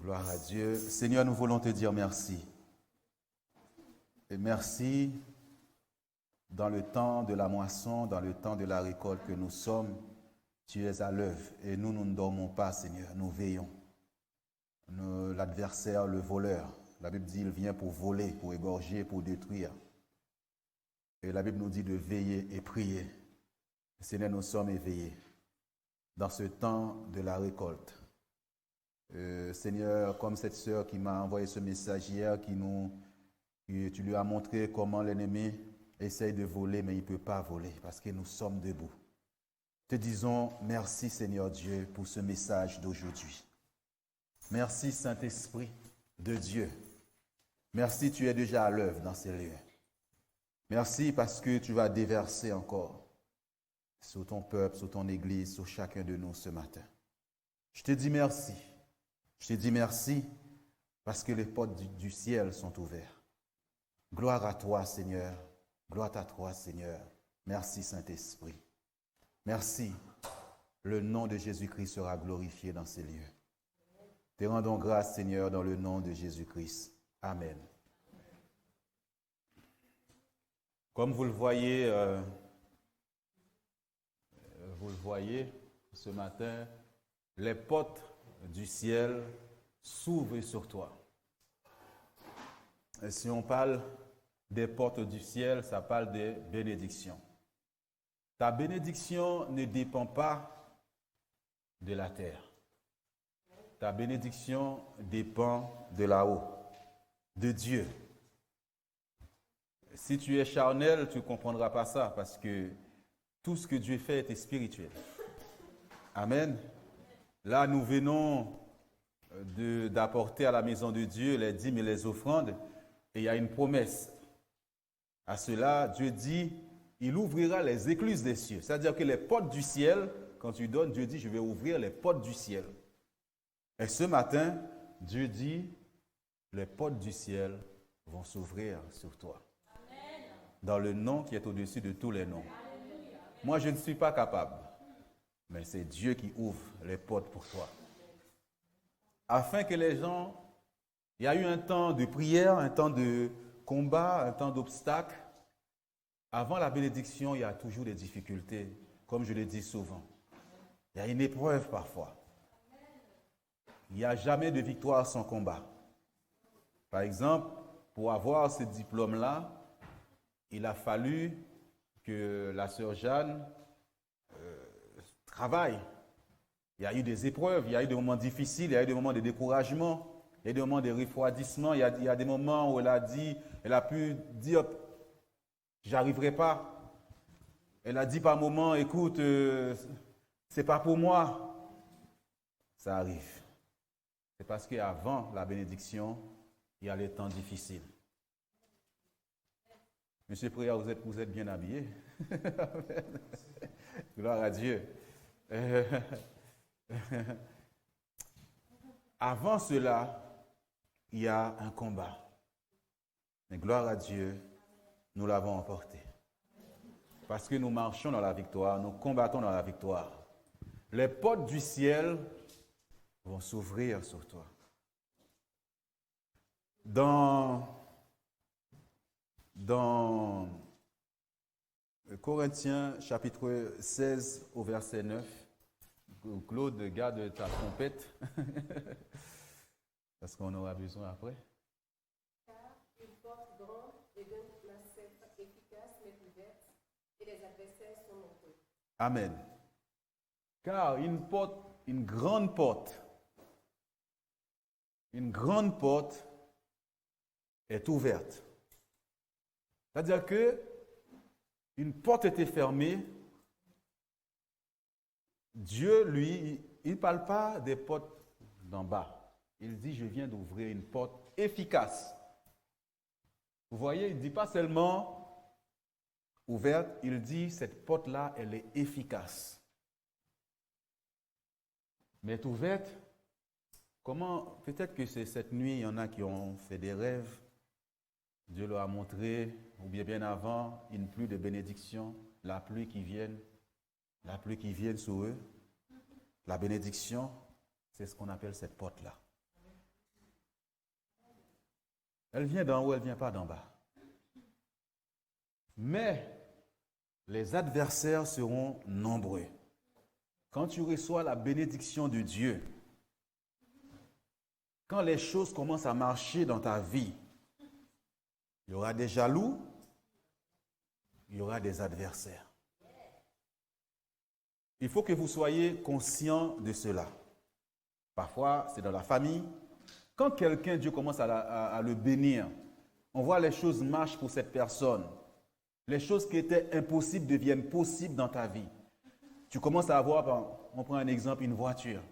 Gloire à Dieu. Seigneur, nous voulons te dire merci. Et merci dans le temps de la moisson, dans le temps de la récolte que nous sommes. Tu es à l'œuvre et nous ne dormons pas, Seigneur. Nous veillons. L'adversaire, le voleur, la Bible dit il vient pour voler, pour égorger, pour détruire. Et la Bible nous dit de veiller et prier. Seigneur, nous sommes éveillés dans ce temps de la récolte. Seigneur, comme cette sœur qui m'a envoyé ce message hier, tu lui as montré comment l'ennemi essaye de voler, mais il ne peut pas voler parce que nous sommes debout. Te disons merci Seigneur Dieu pour ce message d'aujourd'hui. Merci Saint-Esprit de Dieu. Merci, tu es déjà à l'œuvre dans ces lieux. Merci parce que tu vas déverser encore sur ton peuple, sur ton Église, sur chacun de nous ce matin. Je te dis merci. Je te dis merci parce que les portes du ciel sont ouvertes. Gloire à toi, Seigneur. Gloire à toi, Seigneur. Merci, Saint-Esprit. Merci. Le nom de Jésus-Christ sera glorifié dans ces lieux. Te rendons grâce, Seigneur, dans le nom de Jésus-Christ. Amen. Comme vous le voyez ce matin, les portes du ciel s'ouvrent sur toi. Et si on parle des portes du ciel, ça parle des bénédictions. Ta bénédiction ne dépend pas de la terre. Ta bénédiction dépend de là-haut, de Dieu. Si tu es charnel, tu ne comprendras pas ça parce que tout ce que Dieu fait est spirituel. Amen. Là, nous venons d'apporter à la maison de Dieu les dîmes et les offrandes et il y a une promesse. À cela, Dieu dit, il ouvrira les écluses des cieux. C'est-à-dire que les portes du ciel, quand tu donnes, Dieu dit, je vais ouvrir les portes du ciel. Et ce matin, Dieu dit, les portes du ciel vont s'ouvrir sur toi. Amen. Dans le nom qui est au-dessus de tous les noms. Alléluia. Moi, je ne suis pas capable, mais c'est Dieu qui ouvre les portes pour toi. Afin que les gens, il y a eu un temps de prière, un temps de combat, un temps d'obstacle. Avant la bénédiction, il y a toujours des difficultés, comme je le dis souvent. Il y a une épreuve parfois. Il n'y a jamais de victoire sans combat. Par exemple, pour avoir ce diplôme-là, il a fallu que la sœur Jeanne travaille. Il y a eu des épreuves, il y a eu des moments difficiles, il y a eu des moments de découragement, il y a eu des moments de refroidissement, il y a des moments où elle a pu dire, j'arriverai pas. Elle a dit par moments, écoute, c'est pas pour moi. Ça arrive. C'est parce qu'avant la bénédiction, il y a les temps difficiles. Monsieur Priya, vous êtes bien habillé. Gloire à Dieu. Avant cela, il y a un combat. Mais gloire à Dieu, nous l'avons emporté. Parce que nous marchons dans la victoire, nous combattons dans la victoire. Les portes du ciel vont s'ouvrir sur toi. Dans Corinthiens chapitre 16 au verset 9, Claude, garde ta trompette, parce qu'on aura besoin après. Car une porte grande et d'un placet efficace m'est ouverte, et les adversaires sont nombreux. Amen. Car une grande porte est ouverte. C'est-à-dire que une porte était fermée. Dieu, lui, il ne parle pas des portes d'en bas. Il dit, je viens d'ouvrir une porte efficace. Vous voyez, il ne dit pas seulement ouverte, il dit, cette porte-là, elle est efficace. Mais est ouverte, comment, peut-être que c'est cette nuit, il y en a qui ont fait des rêves. Dieu leur a montré, ou bien avant, une pluie de bénédiction, la pluie qui vient sur eux. La bénédiction, c'est ce qu'on appelle cette porte-là. Elle vient d'en haut, elle ne vient pas d'en bas. Mais les adversaires seront nombreux. Quand tu reçois la bénédiction de Dieu, quand les choses commencent à marcher dans ta vie, il y aura des jaloux, il y aura des adversaires. Il faut que vous soyez conscient de cela. Parfois, c'est dans la famille. Quand quelqu'un, Dieu commence à le bénir, on voit les choses marchent pour cette personne. Les choses qui étaient impossibles deviennent possibles dans ta vie. Tu commences à avoir, on prend un exemple, une voiture.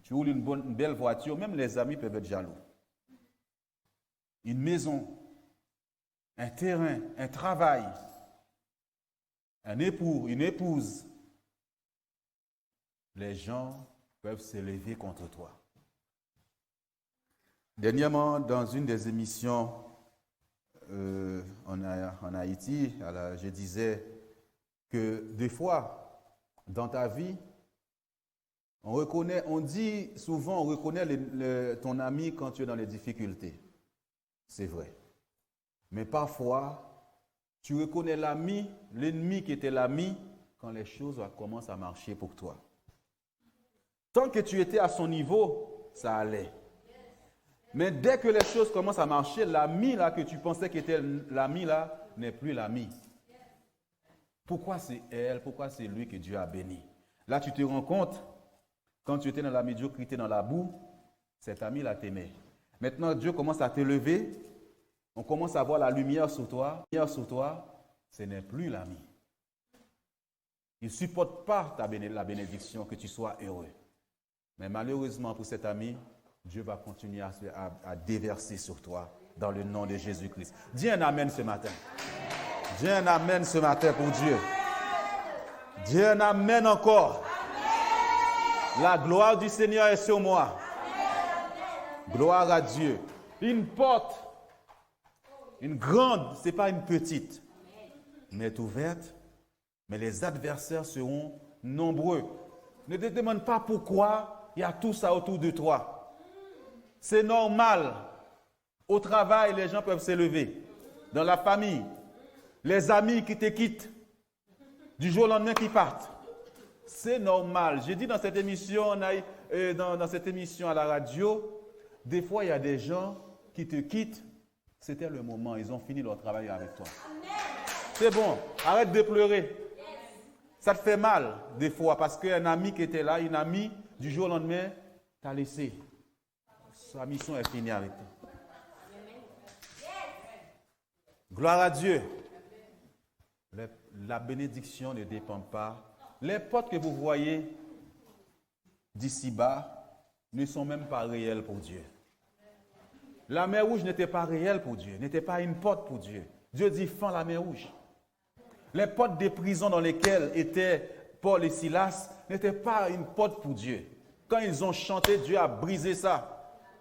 Tu roules une belle voiture, même les amis peuvent être jaloux. Une maison, un terrain, un travail, un époux, une épouse. Les gens peuvent s'élever contre toi. Dernièrement, dans une des émissions en Haïti, je disais que des fois, dans ta vie, on dit souvent, on reconnaît ton ami quand tu es dans les difficultés. C'est vrai. Mais parfois, tu reconnais l'ennemi qui était l'ami, quand les choses commencent à marcher pour toi. Tant que tu étais à son niveau, ça allait. Mais dès que les choses commencent à marcher, l'ami là que tu pensais qu'était l'ami là n'est plus l'ami. Pourquoi c'est elle, pourquoi c'est lui que Dieu a béni? Là, tu te rends compte, quand tu étais dans la médiocrité, dans la boue, cet ami-là t'aimait. Maintenant, Dieu commence à t'élever, on commence à voir la lumière sur toi. La lumière sur toi, ce n'est plus l'ami. Il ne supporte pas la bénédiction, que tu sois heureux. Mais malheureusement pour cet ami, Dieu va continuer à déverser sur toi dans le nom de Jésus-Christ. Dis un amen ce matin. Dis un amen ce matin pour Dieu. Dis un amen encore. La gloire du Seigneur est sur moi. Gloire à Dieu. Une porte, une grande, ce n'est pas une petite, mais est ouverte. Mais les adversaires seront nombreux. Ne te demande pas pourquoi il y a tout ça autour de toi. C'est normal. Au travail, les gens peuvent s'élever. Dans la famille, les amis qui te quittent, du jour au lendemain qui partent. C'est normal. J'ai dit dans cette émission, dans cette émission à la radio, des fois il y a des gens qui te quittent. C'était le moment, ils ont fini leur travail avec toi. C'est bon, arrête de pleurer. Ça te fait mal des fois parce qu'un ami qui était là, une amie, du jour au lendemain, t'a laissé. Sa mission est finie avec toi. Gloire à Dieu. La bénédiction ne dépend pas. Les portes que vous voyez d'ici-bas ne sont même pas réelles pour Dieu. La mer rouge n'était pas réelle pour Dieu, n'était pas une porte pour Dieu. Dieu dit, fends la mer rouge. Les portes des prisons dans lesquelles étaient Paul et Silas n'étaient pas une porte pour Dieu. Quand ils ont chanté, Dieu a brisé ça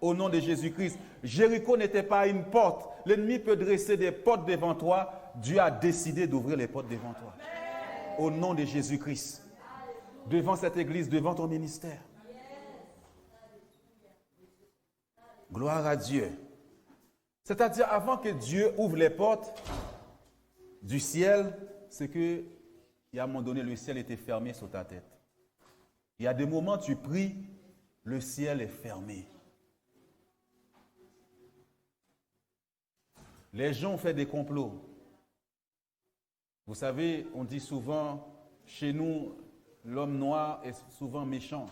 au nom de Jésus-Christ. Jéricho n'était pas une porte. L'ennemi peut dresser des portes devant toi. Dieu a décidé d'ouvrir les portes devant toi. Au nom de Jésus-Christ. Devant cette église, devant ton ministère. Gloire à Dieu. C'est-à-dire, avant que Dieu ouvre les portes du ciel, c'est que, à un moment donné, le ciel était fermé sur ta tête. Il y a des moments, tu pries, le ciel est fermé. Les gens ont fait des complots. Vous savez, on dit souvent, chez nous, l'homme noir est souvent méchant.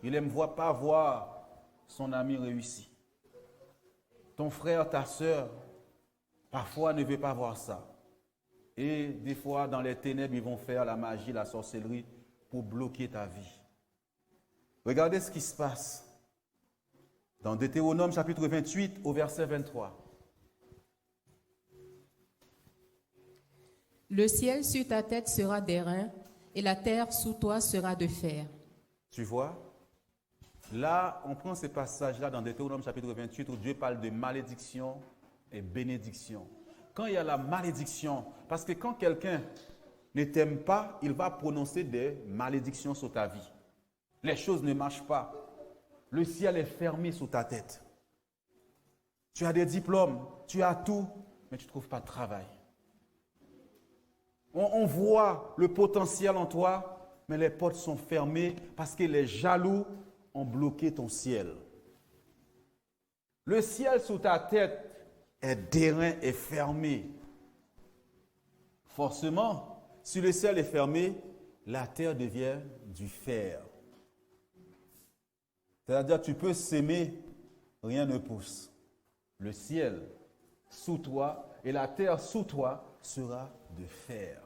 Il n'aime pas voir son ami réussir. Ton frère, ta soeur, parfois ne veut pas voir ça. Et des fois, dans les ténèbres, ils vont faire la magie, la sorcellerie pour bloquer ta vie. Regardez ce qui se passe dans Deutéronome chapitre 28 au verset 23. Le ciel sur ta tête sera d'airain et la terre sous toi sera de fer. Tu vois? Là, on prend ce passage-là dans Deutéronome chapitre 28 où Dieu parle de malédiction et bénédiction. Quand il y a la malédiction, parce que quand quelqu'un ne t'aime pas, il va prononcer des malédictions sur ta vie. Les choses ne marchent pas. Le ciel est fermé sous ta tête. Tu as des diplômes, tu as tout, mais tu ne trouves pas de travail. On voit le potentiel en toi, mais les portes sont fermées parce que les jaloux ont bloqué ton ciel. Le ciel sous ta tête est d'airain et fermé. Forcément, si le ciel est fermé, la terre devient du fer. C'est-à-dire, tu peux s'aimer, rien ne pousse. Le ciel sous toi et la terre sous toi sera de fer.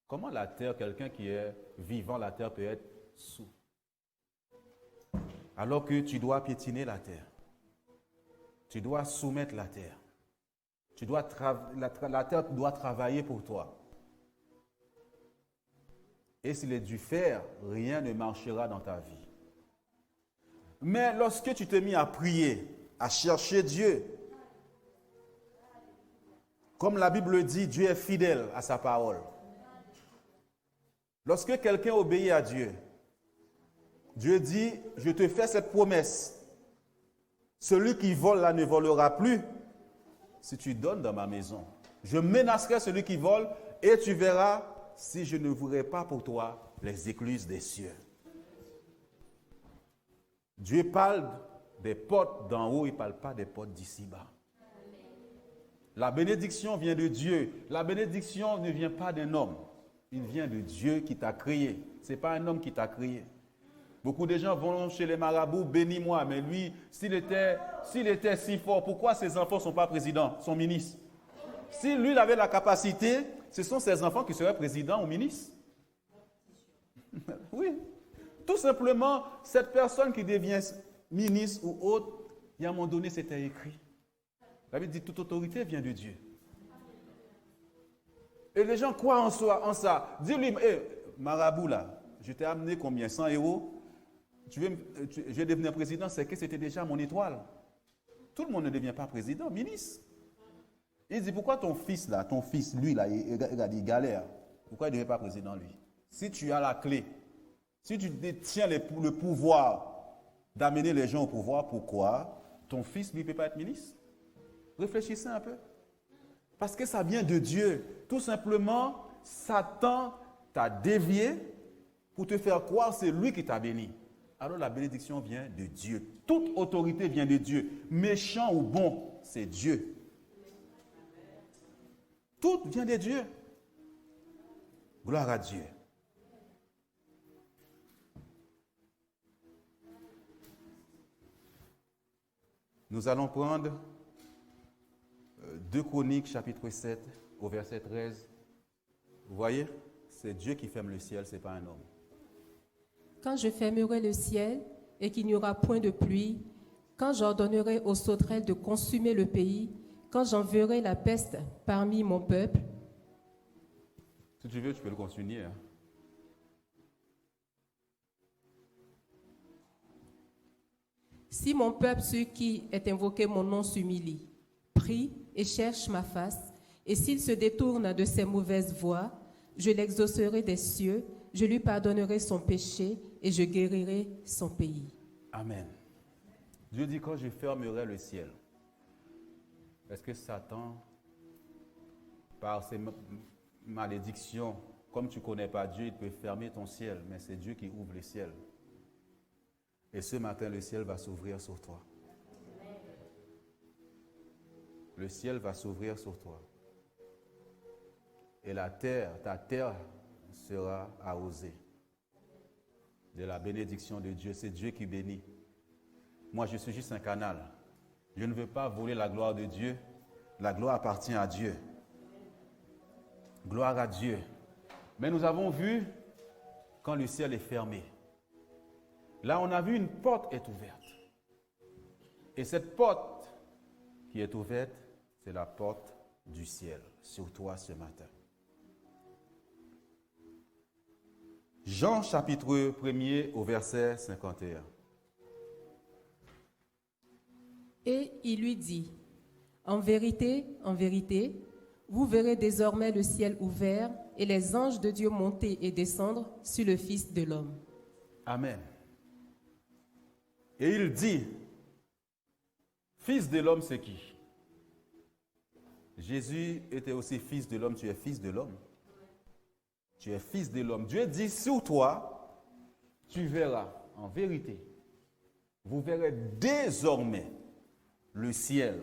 Comment la terre, quelqu'un qui est vivant, la terre peut être sous? Alors que tu dois piétiner la terre. Tu dois soumettre la terre. La terre doit travailler pour toi. Et s'il est du fer, rien ne marchera dans ta vie. Mais lorsque tu t'es mis à prier, à chercher Dieu, comme la Bible dit, Dieu est fidèle à sa parole. Lorsque quelqu'un obéit à Dieu, Dieu dit, je te fais cette promesse. Celui qui vole là ne volera plus si tu donnes dans ma maison. Je menacerai celui qui vole et tu verras si je n'ouvrirai pas pour toi les écluses des cieux. Dieu parle des portes d'en haut, il ne parle pas des portes d'ici-bas. La bénédiction vient de Dieu. La bénédiction ne vient pas d'un homme. Il vient de Dieu qui t'a créé. Ce n'est pas un homme qui t'a créé. Beaucoup de gens vont chez les marabouts, bénis-moi. Mais lui, s'il était si fort, pourquoi ses enfants ne sont pas présidents, sont ministres? Si lui il avait la capacité, ce sont ses enfants qui seraient présidents ou ministres. Oui. Tout simplement, cette personne qui devient ministre ou autre, il y a un moment donné, c'était écrit. La Bible dit toute autorité vient de Dieu. Et les gens croient en ça. Dis-lui, marabout là, je t'ai amené combien? 100 €? Je vais devenir président, c'est que c'était déjà mon étoile. Tout le monde ne devient pas président, ministre. Il dit, pourquoi ton fils, lui, là, il galère. Pourquoi il ne devient pas président, lui? Si tu as la clé, si tu détiens le pouvoir d'amener les gens au pouvoir, pourquoi ton fils, lui, ne peut pas être ministre? Réfléchissez un peu. Parce que ça vient de Dieu. Tout simplement, Satan t'a dévié pour te faire croire que c'est lui qui t'a béni. Alors la bénédiction vient de Dieu. Toute autorité vient de Dieu. Méchant ou bon, c'est Dieu. Tout vient de Dieu. Gloire à Dieu. Nous allons prendre 2 Chroniques, chapitre 7, au verset 13. Vous voyez, c'est Dieu qui ferme le ciel, ce n'est pas un homme. Quand je fermerai le ciel et qu'il n'y aura point de pluie, quand j'ordonnerai aux sauterelles de consumer le pays, quand j'enverrai la peste parmi mon peuple. Si tu veux, tu peux le continuer. Hein. Si mon peuple, ceux qui est invoqué mon nom, s'humilie, prie et cherche ma face, et s'il se détourne de ses mauvaises voies, je l'exaucerai des cieux, je lui pardonnerai son péché et je guérirai son pays. Amen. Dieu dit quand je fermerai le ciel. Est-ce que Satan, par ses malédictions, comme tu ne connais pas Dieu, il peut fermer ton ciel, mais c'est Dieu qui ouvre le ciel. Et ce matin, le ciel va s'ouvrir sur toi. Le ciel va s'ouvrir sur toi. Et la terre, ta terre sera arrosée de la bénédiction de Dieu. C'est Dieu qui bénit. Moi, je suis juste un canal. Je ne veux pas voler la gloire de Dieu. La gloire appartient à Dieu. Gloire à Dieu. Mais nous avons vu quand le ciel est fermé. Là, on a vu une porte est ouverte. Et cette porte qui est ouverte, c'est la porte du ciel sur toi ce matin. Jean chapitre 1er au verset 51. Et il lui dit, en vérité, vous verrez désormais le ciel ouvert et les anges de Dieu monter et descendre sur le Fils de l'homme. Amen. Et il dit, Fils de l'homme, c'est qui? Jésus était aussi fils de l'homme. Tu es fils de l'homme. Tu es fils de l'homme. Dieu dit sur toi, tu verras, en vérité, vous verrez désormais le ciel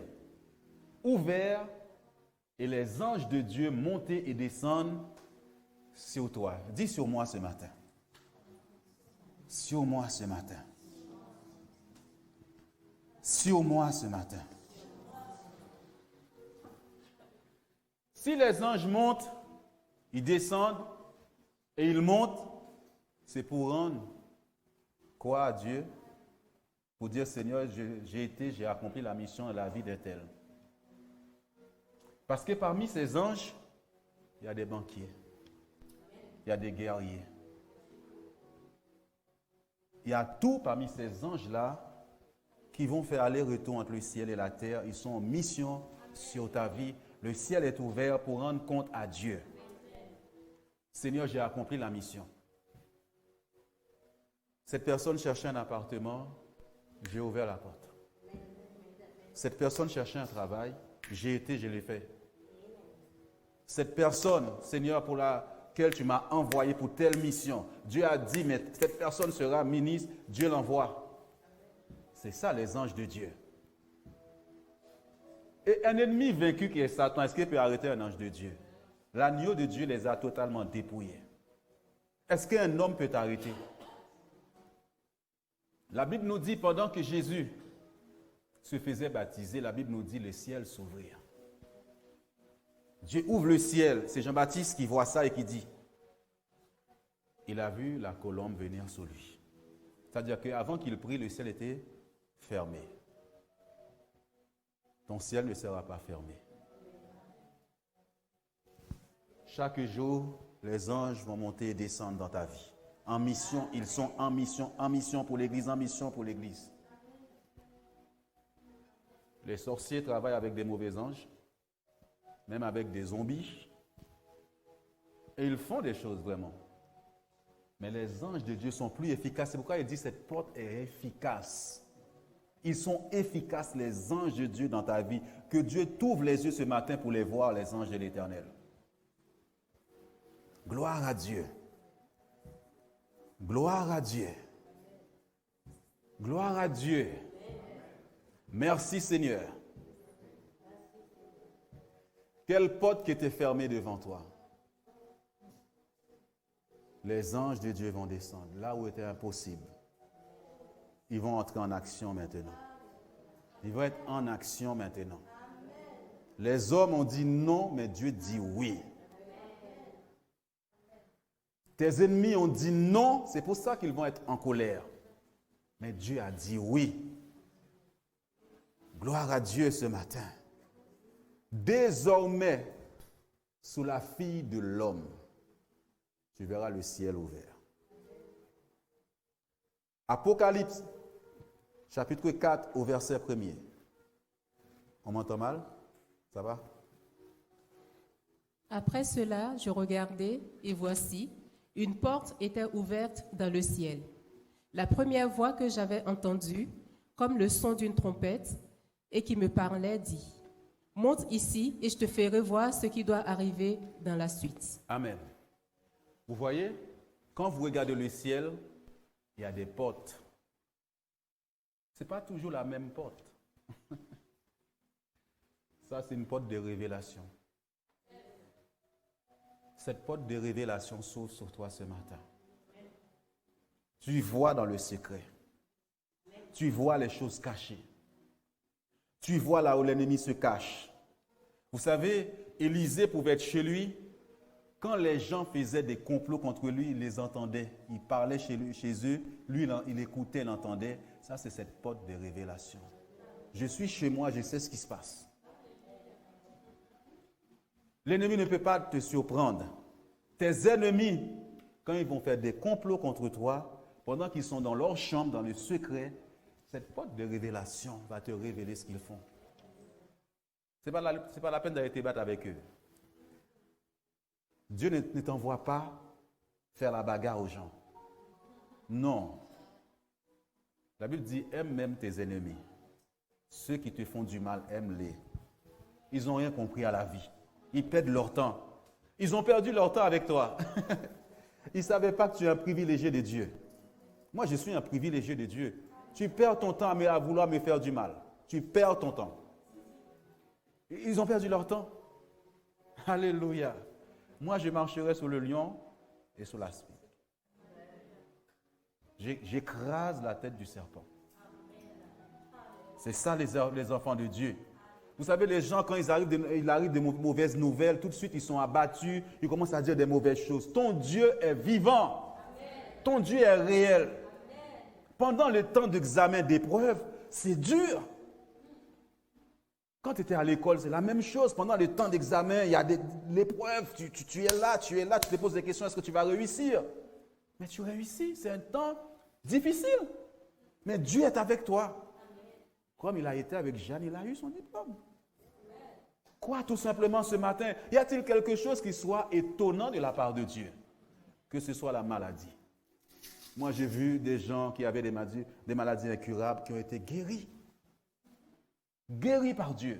ouvert et les anges de Dieu monter et descendre sur toi. Dis sur moi ce matin. Sur moi ce matin. Sur moi ce matin. Si les anges montent, ils descendent et ils montent, c'est pour rendre quoi à Dieu? Pour dire, Seigneur, j'ai accompli la mission et la vie d'un tel. Parce que parmi ces anges, il y a des banquiers, il y a des guerriers. Il y a tout parmi ces anges-là qui vont faire aller-retour entre le ciel et la terre. Ils sont en mission sur ta vie. Le ciel est ouvert pour rendre compte à Dieu. Seigneur, j'ai accompli la mission. Cette personne cherchait un appartement, j'ai ouvert la porte. Cette personne cherchait un travail, j'ai été, je l'ai fait. Cette personne, Seigneur, pour laquelle tu m'as envoyé pour telle mission, Dieu a dit, mais cette personne sera ministre, Dieu l'envoie. C'est ça les anges de Dieu. Et un ennemi vaincu qui est Satan, est-ce qu'il peut arrêter un ange de Dieu? L'agneau de Dieu les a totalement dépouillés. Est-ce qu'un homme peut t'arrêter? La Bible nous dit, pendant que Jésus se faisait baptiser, la Bible nous dit, le ciel s'ouvrit. Dieu ouvre le ciel. C'est Jean-Baptiste qui voit ça et qui dit, il a vu la colombe venir sur lui. C'est-à-dire qu'avant qu'il prie, le ciel était fermé. Ton ciel ne sera pas fermé. Chaque jour, les anges vont monter et descendre dans ta vie. En mission, ils sont en mission pour l'Église, en mission pour l'Église. Les sorciers travaillent avec des mauvais anges, même avec des zombies. Et ils font des choses vraiment. Mais les anges de Dieu sont plus efficaces. C'est pourquoi il dit que cette porte est efficace. Ils sont efficaces, les anges de Dieu dans ta vie. Que Dieu t'ouvre les yeux ce matin pour les voir, les anges de l'Éternel. Gloire à Dieu. Gloire à Dieu. Gloire à Dieu. Merci Seigneur. Quelle porte qui était fermée devant toi? Les anges de Dieu vont descendre. Là où était impossible. Ils vont entrer en action maintenant. Ils vont être en action maintenant. Les hommes ont dit non, mais Dieu dit oui. Tes ennemis ont dit non, c'est pour ça qu'ils vont être en colère. Mais Dieu a dit oui. Gloire à Dieu ce matin. Désormais, sous la fille de l'homme, tu verras le ciel ouvert. Apocalypse, chapitre 4, au verset 1er. On m'entend mal? Ça va? Après cela, je regardai, et voici, une porte était ouverte dans le ciel. La première voix que j'avais entendue, comme le son d'une trompette, et qui me parlait, dit, « Monte ici et je te ferai voir ce qui doit arriver dans la suite. » Amen. Vous voyez, quand vous regardez le ciel, il y a des portes. Ce n'est pas toujours la même porte. Ça, c'est une porte de révélation. Cette porte de révélation s'ouvre sur toi ce matin. Tu vois dans le secret. Tu vois les choses cachées. Tu vois là où l'ennemi se cache. Vous savez, Élisée pouvait être chez lui. Quand les gens faisaient des complots contre lui, il les entendait. Il parlait chez eux. Lui, il écoutait, il entendait. Ça, c'est cette porte de révélation. Je suis chez moi, je sais ce qui se passe. L'ennemi ne peut pas te surprendre. Tes ennemis, quand ils vont faire des complots contre toi, pendant qu'ils sont dans leur chambre, dans le secret, cette porte de révélation va te révéler ce qu'ils font. Ce n'est pas la peine d'aller te battre avec eux. Dieu ne t'envoie pas faire la bagarre aux gens. Non. La Bible dit, aime même tes ennemis. Ceux qui te font du mal, aime-les. Ils n'ont rien compris à la vie. Ils perdent leur temps. Ils ont perdu leur temps avec toi. Ils ne savaient pas que tu es un privilégié de Dieu. Moi, je suis un privilégié de Dieu. Tu perds ton temps à vouloir me faire du mal. Tu perds ton temps. Ils ont perdu leur temps. Alléluia. Moi, je marcherai sur le lion et sur la spique. J'écrase la tête du serpent. C'est ça les enfants de Dieu. Vous savez, les gens, quand ils arrivent de mauvaises nouvelles, tout de suite, ils sont abattus, ils commencent à dire des mauvaises choses. Ton Dieu est vivant. Ton Dieu est réel. Pendant le temps d'examen, d'épreuve, c'est dur. Quand tu étais à l'école, c'est la même chose. Pendant le temps d'examen, il y a l'épreuve. Tu es là, tu te poses des questions, est-ce que tu vas réussir? Mais tu réussis, c'est un temps difficile. Mais Dieu est avec toi. Comme il a été avec Jeanne, il a eu son diplôme. Quoi, tout simplement ce matin? Y a-t-il quelque chose qui soit étonnant de la part de Dieu? Que ce soit la maladie. Moi, j'ai vu des gens qui avaient des maladies incurables qui ont été guéris. Guéris par Dieu.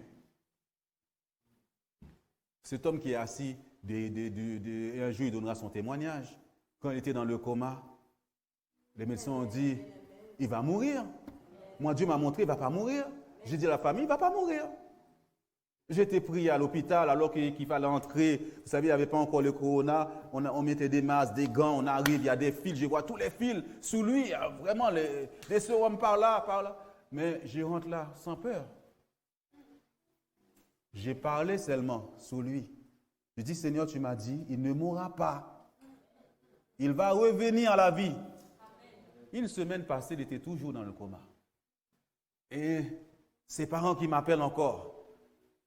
Cet homme qui est assis, un jour, il donnera son témoignage. Quand il était dans le coma, les médecins ont dit, il va mourir. Moi, Dieu m'a montré, il ne va pas mourir. J'ai dit à la famille, il ne va pas mourir. J'ai été pris à l'hôpital alors qu'il fallait entrer. Vous savez, il n'y avait pas encore le corona. On mettait des masques, des gants, on arrive, il y a des fils. Je vois tous les fils sous lui. Il y a vraiment des sérums par là. Mais je rentre là sans peur. J'ai parlé seulement sous lui. Je dis, Seigneur, tu m'as dit, il ne mourra pas. Il va revenir à la vie. Une semaine passée, il était toujours dans le coma. Et ses parents qui m'appellent encore.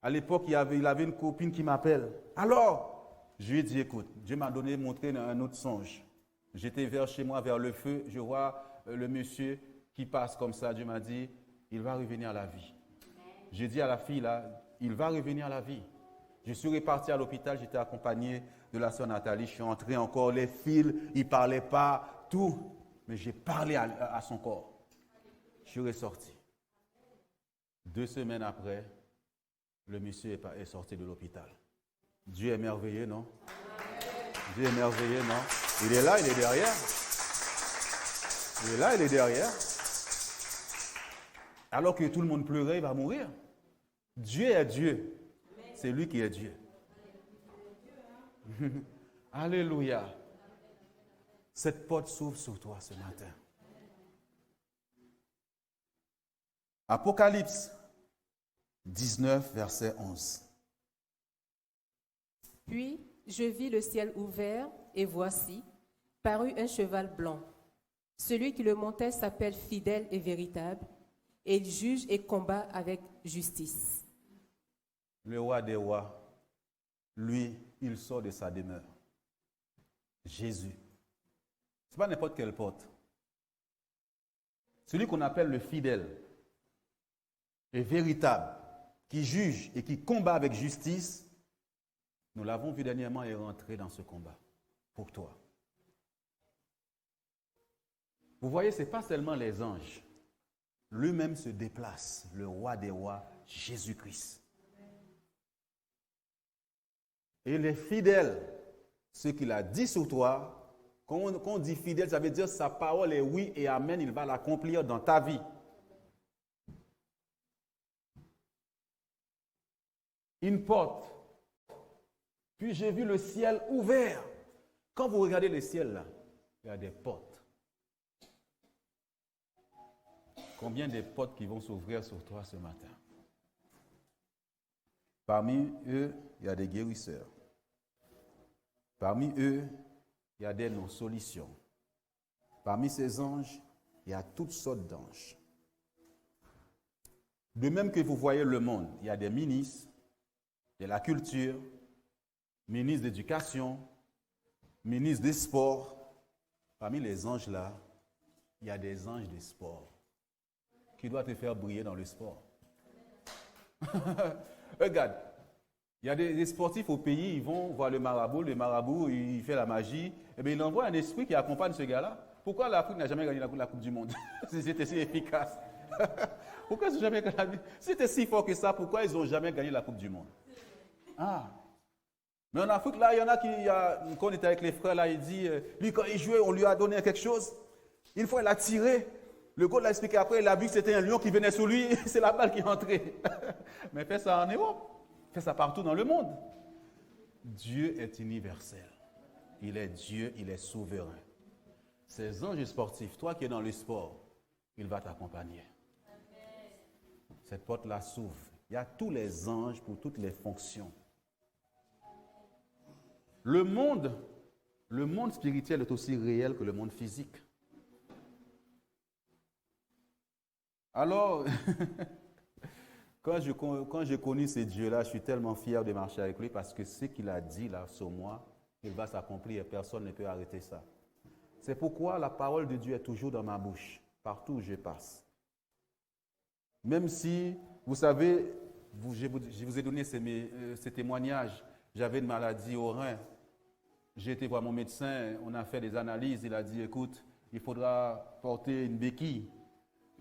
À l'époque, il avait une copine qui m'appelle. Alors, je lui ai dit, écoute, Dieu m'a montré un autre songe. J'étais vers chez moi, vers le feu. Je vois le monsieur qui passe comme ça. Dieu m'a dit, il va revenir à la vie. J'ai dit à la fille là, il va revenir à la vie. Je suis reparti à l'hôpital, j'étais accompagné de la sœur Nathalie. Je suis entré encore, les fils, ils ne parlaient pas, tout. Mais j'ai parlé à son corps. Je suis ressorti. 2 semaines après, le monsieur est sorti de l'hôpital. Dieu est merveilleux, non? Dieu est merveilleux, non? Il est là, il est derrière. Il est là, il est derrière. Alors que tout le monde pleurait, il va mourir. Dieu est Dieu. C'est lui qui est Dieu. Alléluia. Cette porte s'ouvre sur toi ce matin. Apocalypse 19, verset 11. Puis je vis le ciel ouvert, et voici, parut un cheval blanc. Celui qui le montait s'appelle Fidèle et Véritable, et il juge et combat avec justice. Le roi des rois, lui, il sort de sa demeure. Jésus. Ce n'est pas n'importe quelle porte. Celui qu'on appelle le fidèle et véritable, qui juge et qui combat avec justice, nous l'avons vu dernièrement et rentré dans ce combat pour toi. Vous voyez, ce n'est pas seulement les anges. Lui-même se déplace, le roi des rois, Jésus-Christ. Et les fidèles, ce qu'il a dit sur toi, quand on dit fidèle, ça veut dire sa parole est oui et amen, il va l'accomplir dans ta vie. Une porte. Puis j'ai vu le ciel ouvert. Quand vous regardez le ciel là, il y a des portes. Combien de portes qui vont s'ouvrir sur toi ce matin? Parmi eux, il y a des guérisseurs. Parmi eux, il y a des non-solutions. Parmi ces anges, il y a toutes sortes d'anges. De même que vous voyez le monde, il y a des ministres de la culture, ministres d'éducation, ministres des sports. Parmi les anges là, il y a des anges des sports qui doivent te faire briller dans le sport. Regarde, il y a des sportifs au pays, ils vont voir le marabout, il fait la magie, et bien il envoie un esprit qui accompagne ce gars-là. Pourquoi l'Afrique n'a jamais gagné la coupe du monde? C'était si efficace. Pourquoi ils n'ont jamais gagné? Si c'était si fort que ça, pourquoi ils n'ont jamais gagné la Coupe du Monde? Ah. Mais en Afrique, là, il y en a quand on était avec les frères, là, il dit, lui, quand il jouait, on lui a donné quelque chose. Une fois, il a tiré. Le coach l'a expliqué après, il a vu que c'était un lion qui venait sur lui, c'est la balle qui est entrée. Mais fais ça en Europe. Fais ça partout dans le monde. Dieu est universel. Il est Dieu, il est souverain. Ces anges sportifs, toi qui es dans le sport, il va t'accompagner. Cette porte-là s'ouvre. Il y a tous les anges pour toutes les fonctions. Le monde spirituel est aussi réel que le monde physique. Alors, quand j'ai connu ce Dieu-là, je suis tellement fier de marcher avec lui parce que ce qu'il a dit là sur moi, il va s'accomplir et personne ne peut arrêter ça. C'est pourquoi la parole de Dieu est toujours dans ma bouche, partout où je passe. Même si, vous savez, je vous ai donné ces témoignages, j'avais une maladie au rein. J'ai été voir mon médecin, on a fait des analyses, il a dit, écoute, il faudra porter une béquille.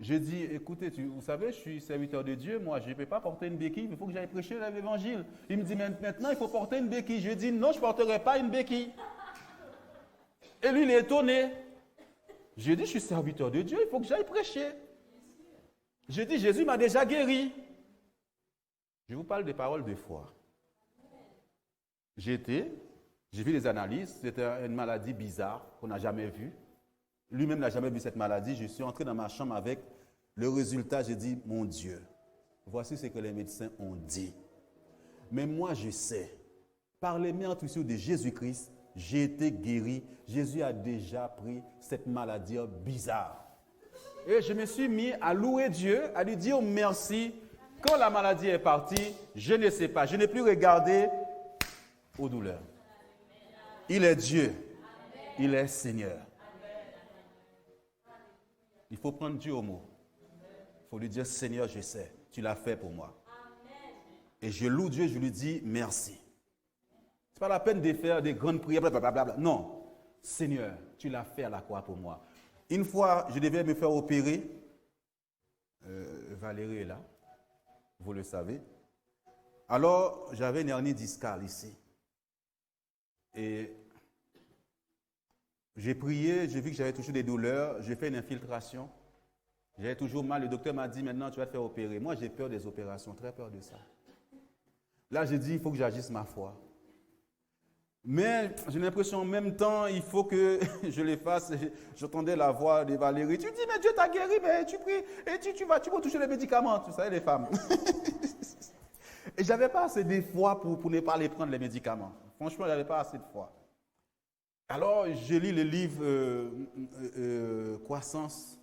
J'ai dit, écoutez, vous savez, je suis serviteur de Dieu, moi, je ne peux pas porter une béquille, il faut que j'aille prêcher l'évangile. Il me dit, maintenant, il faut porter une béquille. Je dis, non, je ne porterai pas une béquille. Et lui, il est étonné. J'ai dit, je suis serviteur de Dieu, il faut que j'aille prêcher. J'ai dit, Jésus m'a déjà guéri. Je vous parle des paroles de foi. J'ai vu les analyses, c'était une maladie bizarre qu'on n'a jamais vue. Lui-même n'a jamais vu cette maladie. Je suis entré dans ma chambre avec le résultat. J'ai dit, mon Dieu, voici ce que les médecins ont dit. Mais moi, je sais, par les mains de Jésus-Christ, j'ai été guéri. Jésus a déjà pris cette maladie bizarre. Et je me suis mis à louer Dieu, à lui dire merci. Quand la maladie est partie, je ne sais pas. Je n'ai plus regardé aux douleurs. Il est Dieu. Il est Seigneur. Il faut prendre Dieu au mot. Il faut lui dire, Seigneur, je sais, tu l'as fait pour moi. Et je loue Dieu, je lui dis merci. Ce n'est pas la peine de faire des grandes prières, blablabla. Non, Seigneur, tu l'as fait à la croix pour moi. Une fois, je devais me faire opérer. Valérie est là, vous le savez. Alors, j'avais une hernie discale ici. Et j'ai prié, j'ai vu que j'avais toujours des douleurs, j'ai fait une infiltration. J'avais toujours mal, le docteur m'a dit maintenant tu vas te faire opérer. Moi j'ai peur des opérations, très peur de ça. Là j'ai dit il faut que j'agisse ma foi. Mais j'ai l'impression en même temps il faut que je les fasse. J'entendais la voix de Valérie. Tu dis mais Dieu t'a guéri, mais tu pries et tu vas toucher les médicaments, tu sais les femmes. Et je n'avais pas assez de foi pour ne pas les prendre les médicaments. Franchement je n'avais pas assez de foi. Alors, je lis le livre Croissance,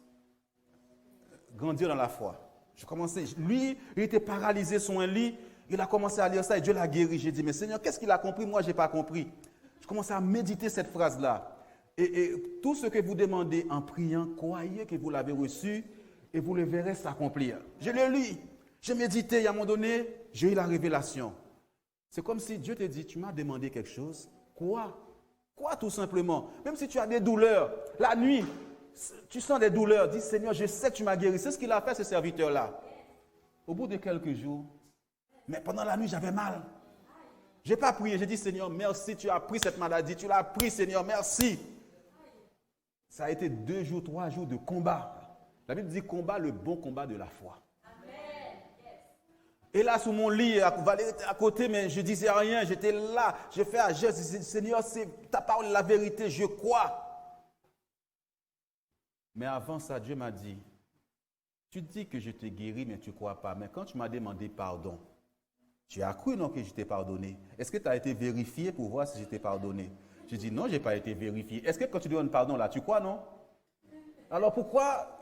Grandir dans la foi. Je commençais, lui, il était paralysé sur un lit, il a commencé à lire ça et Dieu l'a guéri. J'ai dit, mais Seigneur, qu'est-ce qu'il a compris? Moi, je n'ai pas compris. Je commençais à méditer cette phrase-là. Et tout ce que vous demandez en priant, croyez que vous l'avez reçu et vous le verrez s'accomplir. Je l'ai lu, j'ai médité et à un moment donné, j'ai eu la révélation. C'est comme si Dieu te dit, tu m'as demandé quelque chose, quoi? Quoi tout simplement? Même si tu as des douleurs, la nuit, tu sens des douleurs, dis Seigneur, je sais que tu m'as guéri. C'est ce qu'il a fait ce serviteur-là. Au bout de quelques jours, mais pendant la nuit, j'avais mal. Je n'ai pas prié, j'ai dit Seigneur, merci, tu as pris cette maladie, tu l'as pris Seigneur, merci. Ça a été 2 jours, 3 jours de combat. La Bible dit combat, le bon combat de la foi. Et là, sous mon lit, Valérie était à côté, mais je ne disais rien. J'étais là, je fais un geste. Je disais, Seigneur, c'est ta parole, la vérité, je crois. Mais avant ça, Dieu m'a dit, tu dis que je t'ai guéri, mais tu ne crois pas. Mais quand tu m'as demandé pardon, tu as cru non que je t'ai pardonné. Est-ce que tu as été vérifié pour voir si je t'ai pardonné? Je dis, non, je n'ai pas été vérifié. Est-ce que quand tu donnes pardon là, tu crois, non? Alors pourquoi,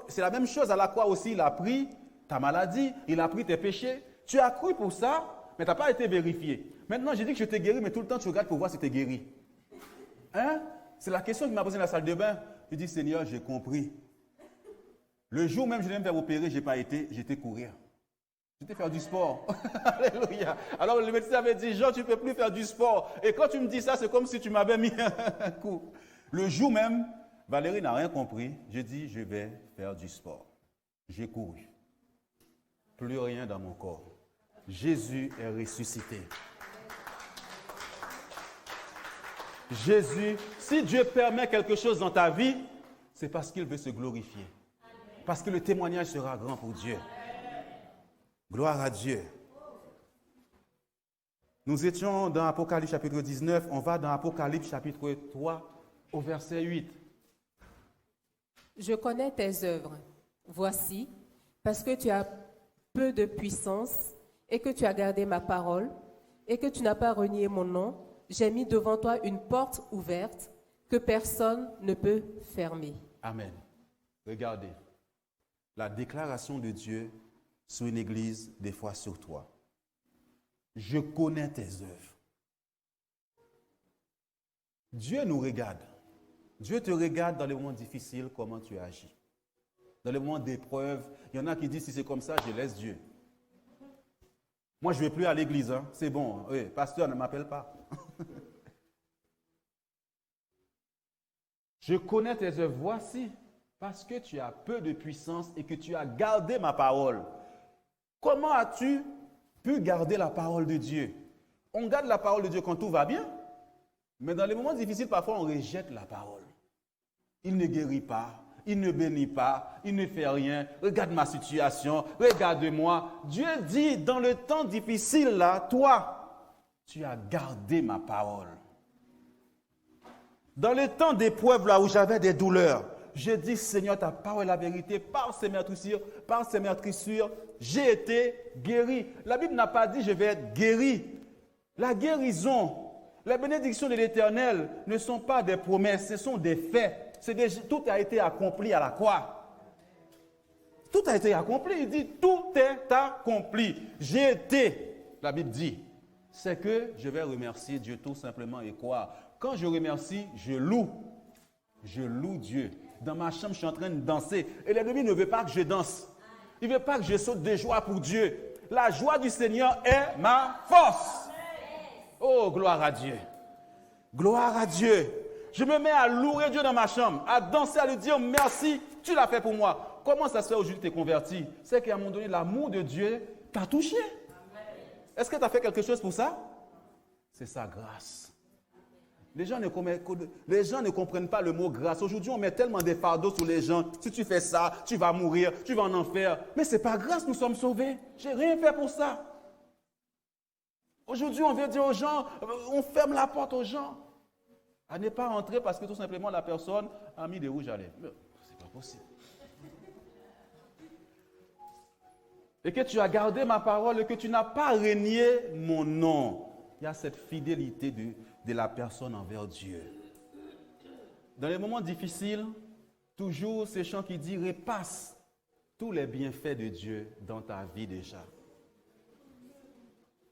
c'est la même chose à la croix aussi, il a pris ta maladie, il a pris tes péchés. Tu as cru pour ça, mais tu n'as pas été vérifié. Maintenant, j'ai dit que je t'ai guéri, mais tout le temps, tu regardes pour voir si tu es guéri. Hein? C'est la question qu'il m'a posée dans la salle de bain. Je dis, Seigneur, j'ai compris. Le jour même, je devais me faire opérer, je n'ai pas été, j'étais courir. J'étais faire du sport. Alléluia. Alors, le médecin avait dit, Jean, tu ne peux plus faire du sport. Et quand tu me dis ça, c'est comme si tu m'avais mis un coup. Le jour même, Valérie n'a rien compris. J'ai dit, je vais faire du sport. J'ai couru. plus rien dans mon corps. Jésus est ressuscité. Jésus, si Dieu permet quelque chose dans ta vie, c'est parce qu'il veut se glorifier. Parce que le témoignage sera grand pour Dieu. Gloire à Dieu. Nous étions dans Apocalypse chapitre 19, on va dans Apocalypse chapitre 3 au verset 8. Je connais tes œuvres. Voici, parce que tu as peu de puissance et que tu as gardé ma parole et que tu n'as pas renié mon nom, j'ai mis devant toi une porte ouverte que personne ne peut fermer. Amen. Regardez, la déclaration de Dieu sur une église, des fois sur toi. Je connais tes œuvres. Dieu nous regarde. Dieu te regarde dans les moments difficiles, comment tu agis. Dans les moments d'épreuve, il y en a qui disent, si c'est comme ça, je laisse Dieu. Moi, je ne vais plus à l'église, hein. C'est bon. Oui, pasteur, ne m'appelle pas. Je connais tes œuvres. Voici, parce que tu as peu de puissance et que tu as gardé ma parole. Comment as-tu pu garder la parole de Dieu? On garde la parole de Dieu quand tout va bien, mais dans les moments difficiles, parfois, on rejette la parole. Il ne guérit pas, il ne bénit pas, il ne fait rien. Regarde ma situation, regarde-moi. Dieu dit, dans le temps difficile, là, toi, tu as gardé ma parole. Dans le temps d'épreuve, là où j'avais des douleurs, je dis, Seigneur, ta parole est la vérité. Par ces meurtrissures, j'ai été guéri. La Bible n'a pas dit, je vais être guéri. La guérison, les bénédictions de l'Éternel ne sont pas des promesses, ce sont des faits. Tout a été accompli à la croix. Tout a été accompli. Il dit, tout est accompli. J'ai été, la Bible dit, c'est que je vais remercier Dieu tout simplement et croire. Quand je remercie, je loue. Je loue Dieu. Dans ma chambre, je suis en train de danser. Et l'ennemi ne veut pas que je danse. Il ne veut pas que je saute de joie pour Dieu. La joie du Seigneur est ma force. Oh, gloire à Dieu. Gloire à Dieu. Je me mets à louer Dieu dans ma chambre, à danser, à lui dire merci, tu l'as fait pour moi. Comment ça se fait aujourd'hui que tu es converti? C'est qu'à un moment donné, l'amour de Dieu t'a touché. Est-ce que tu as fait quelque chose pour ça? C'est sa grâce. Les gens ne comprennent pas le mot grâce. Aujourd'hui, on met tellement de fardeaux sur les gens. Si tu fais ça, tu vas mourir, tu vas en enfer. Mais ce n'est pas grâce, nous sommes sauvés. Je n'ai rien fait pour ça. Aujourd'hui, on vient dire aux gens, on ferme la porte aux gens. À ne pas rentrer parce que tout simplement la personne a mis des rouges à lèvres. C'est pas possible. Et que tu as gardé ma parole et que tu n'as pas renié mon nom. Il y a cette fidélité de la personne envers Dieu. Dans les moments difficiles, toujours ces chants qui disent repasse tous les bienfaits de Dieu dans ta vie déjà.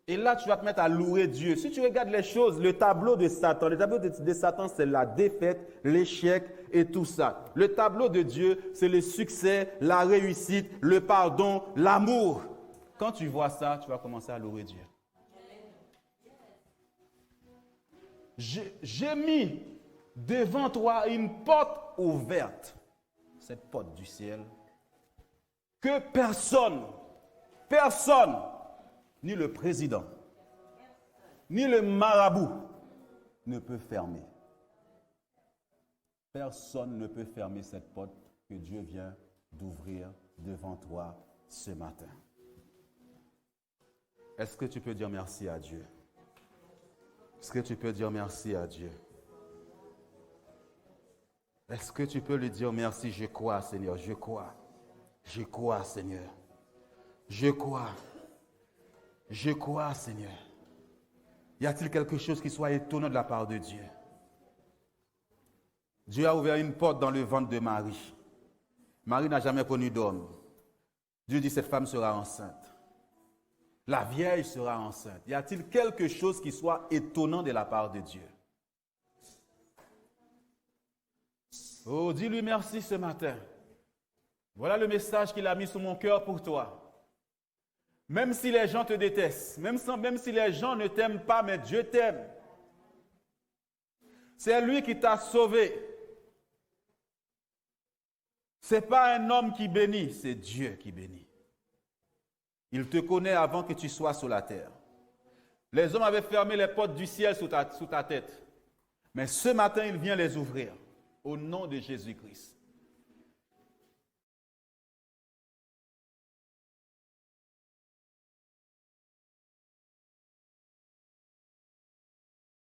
Et là, tu vas te mettre à louer Dieu. Si tu regardes les choses, le tableau de Satan, c'est la défaite, l'échec et tout ça. Le tableau de Dieu, c'est le succès, la réussite, le pardon, l'amour. Quand tu vois ça, tu vas commencer à louer Dieu. J'ai mis devant toi une porte ouverte, cette porte du ciel, que personne, ni le président, ni le marabout ne peut fermer. Personne ne peut fermer cette porte que Dieu vient d'ouvrir devant toi ce matin. Est-ce que tu peux dire merci à Dieu? Est-ce que tu peux dire merci à Dieu? Est-ce que tu peux lui dire merci? Je crois, Seigneur, je crois. Je crois, Seigneur. Je crois. Je crois, Seigneur. Y a-t-il quelque chose qui soit étonnant de la part de Dieu? Dieu a ouvert une porte dans le ventre de Marie. Marie n'a jamais connu d'homme. Dieu dit cette femme sera enceinte. La vieille sera enceinte. Y a-t-il quelque chose qui soit étonnant de la part de Dieu? Oh, dis-lui merci ce matin. Voilà le message qu'il a mis sur mon cœur pour toi. Même si les gens te détestent, même si les gens ne t'aiment pas, mais Dieu t'aime. C'est lui qui t'a sauvé. Ce n'est pas un homme qui bénit, c'est Dieu qui bénit. Il te connaît avant que tu sois sur la terre. Les hommes avaient fermé les portes du ciel sous ta tête. Mais ce matin, il vient les ouvrir au nom de Jésus-Christ.